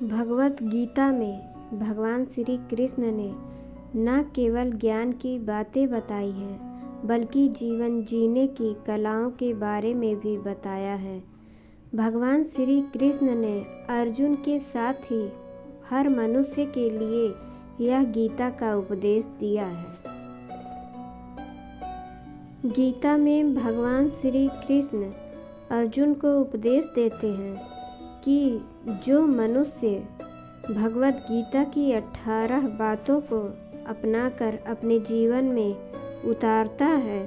भगवत गीता में भगवान श्री कृष्ण ने न केवल ज्ञान की बातें बताई हैं बल्कि जीवन जीने की कलाओं के बारे में भी बताया है। भगवान श्री कृष्ण ने अर्जुन के साथ ही हर मनुष्य के लिए यह गीता का उपदेश दिया है। गीता में भगवान श्री कृष्ण अर्जुन को उपदेश देते हैं कि जो मनुष्य भगवत गीता की 18 बातों को अपनाकर अपने जीवन में उतारता है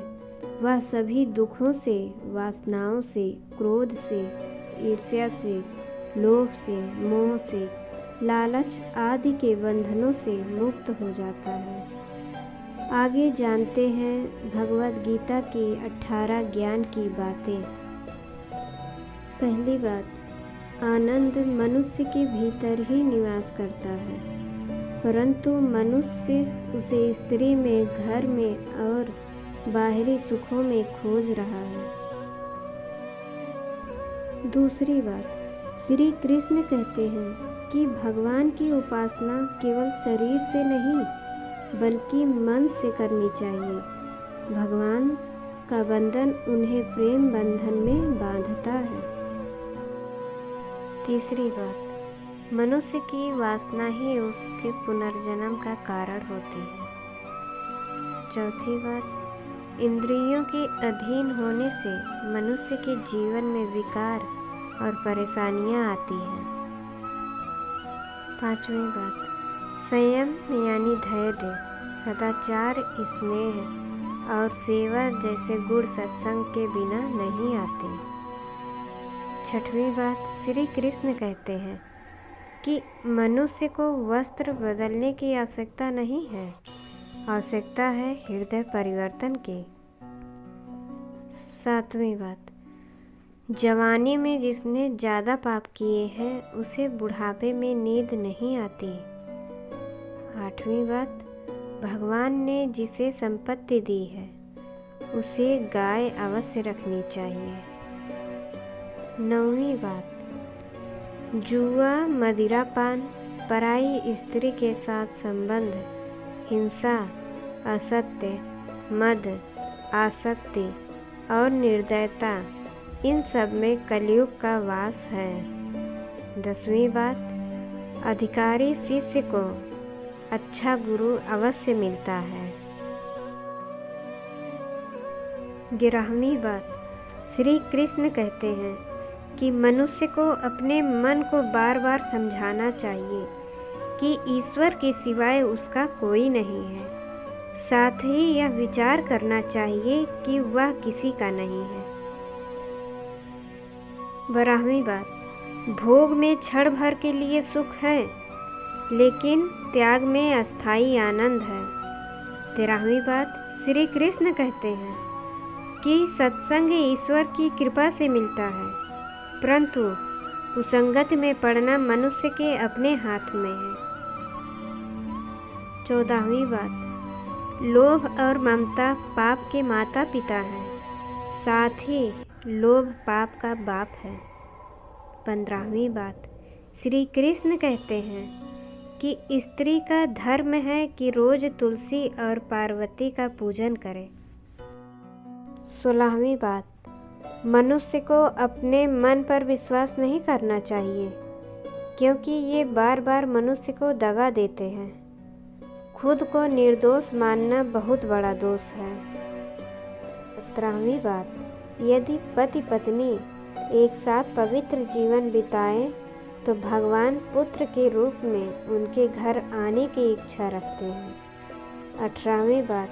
वह सभी दुखों से, वासनाओं से, क्रोध से, ईर्ष्या से, लोभ से, मोह से, लालच आदि के बंधनों से मुक्त हो जाता है। आगे जानते हैं भगवत गीता की 18 ज्ञान की बातें। पहली बात, आनंद मनुष्य के भीतर ही निवास करता है, परंतु मनुष्य उसे स्त्री में, घर में और बाहरी सुखों में खोज रहा है। दूसरी बात, श्री कृष्ण कहते हैं कि भगवान की उपासना केवल शरीर से नहीं बल्कि मन से करनी चाहिए। भगवान का बंधन उन्हें प्रेम बंधन में बांधता है। तीसरी बात, मनुष्य की वासना ही उसके पुनर्जन्म का कारण होती है। चौथी बात, इंद्रियों के अधीन होने से मनुष्य के जीवन में विकार और परेशानियां आती हैं। पांचवी बात, संयम यानी धैर्य, सदाचार, स्नेह और सेवा जैसे गुण सत्संग के बिना नहीं आते। छठवीं बात, श्री कृष्ण कहते हैं कि मनुष्य को वस्त्र बदलने की आवश्यकता नहीं है, आवश्यकता है हृदय परिवर्तन की। सातवीं बात, जवानी में जिसने ज़्यादा पाप किए हैं उसे बुढ़ापे में नींद नहीं आती। आठवीं बात, भगवान ने जिसे संपत्ति दी है उसे गाय अवश्य रखनी चाहिए। नौवीं बात, जुआ, मदिरापान, पराई स्त्री के साथ संबंध, हिंसा, असत्य, मद, आसक्ति और निर्दयता, इन सब में कलयुग का वास है। 10वीं बात, अधिकारी शिष्य को अच्छा गुरु अवश्य मिलता है। 11वीं बात, श्री कृष्ण कहते हैं कि मनुष्य को अपने मन को बार बार समझाना चाहिए कि ईश्वर के सिवाय उसका कोई नहीं है। साथ ही यह विचार करना चाहिए कि वह किसी का नहीं है। 12वीं बात, भोग में क्षण भर के लिए सुख है लेकिन त्याग में अस्थायी आनंद है। 13वीं बात, श्री कृष्ण कहते हैं कि सत्संग ईश्वर की कृपा से मिलता है, परंतु कुसंगत में पड़ना मनुष्य के अपने हाथ में है। 14वीं बात, लोभ और ममता पाप के माता पिता हैं, साथ ही लोभ पाप का बाप है। 15वीं बात, श्री कृष्ण कहते हैं कि स्त्री का धर्म है कि रोज तुलसी और पार्वती का पूजन करे। 16वीं बात, मनुष्य को अपने मन पर विश्वास नहीं करना चाहिए क्योंकि ये बार बार मनुष्य को दगा देते हैं। खुद को निर्दोष मानना बहुत बड़ा दोष है। 17वीं बात, यदि पति पत्नी एक साथ पवित्र जीवन बिताएं तो भगवान पुत्र के रूप में उनके घर आने की इच्छा रखते हैं। 18वीं बात,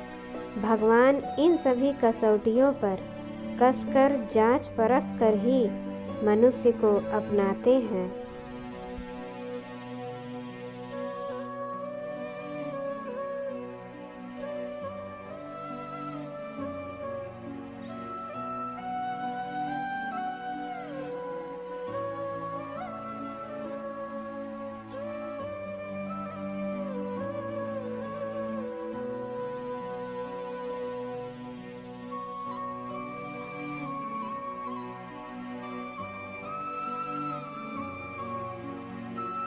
भगवान इन सभी कसौटियों पर कसकर जांच परख कर ही मनुष्य को अपनाते हैं।